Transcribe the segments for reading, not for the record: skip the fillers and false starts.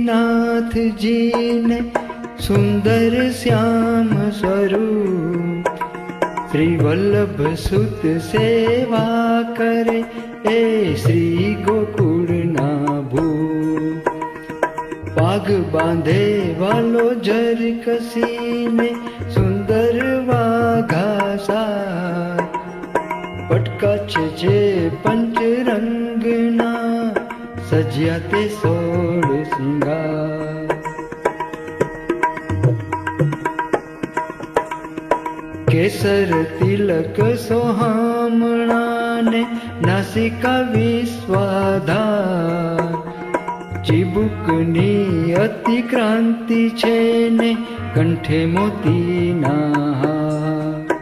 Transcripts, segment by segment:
श्रीनाथ जी ने सुंदर श्याम स्वरूप, श्री वल्लभ सुत सेवा करे ए श्री गोकुल ना भूप। पाग बांधे वालो जर कसीने सुंदर वाघासा, पटका छे पंच रंगना सज्या ते 16 सिंगार। केसर तिलक सोहामणा ने नासिका विश्वाधार, चिबुकनी अति क्रांति छे ने कंठे मोतीना हार।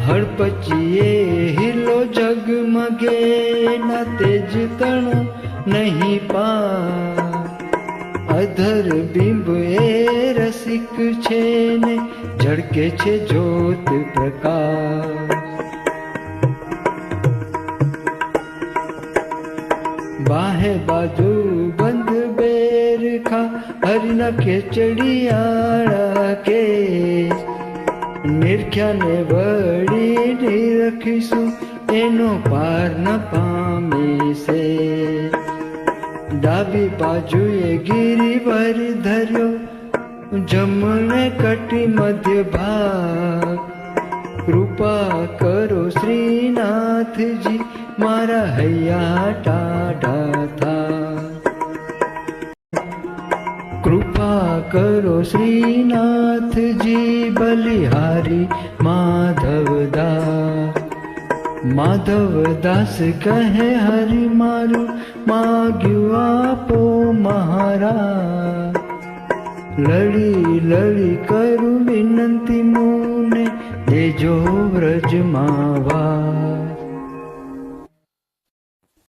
हड़पचिए हिलो जगमगे ना तेज तणो नहीं पार। अधर बिंब ए रसिक छे ने झड़के छे ज्योत प्रकाश। बाहे बाजू बंद बेरखा हरिना खेचड़ियाळा केस। निरख्या ने वड़ी निरखीशु एनो पार न पामे से। डाबी बाजुए गिरिवर धर्यो जमणे कटी मध्य भाग। कृपा करो श्रीनाथ जी मारा हैया टाढा था। कृपा करो श्रीनाथ जी बलिहारी माधवदास। माधवदास कहे हरि मारू माग्यू आपो महाराज। लड़ी लड़ी करू विनंती मुने देजो व्रज मावा।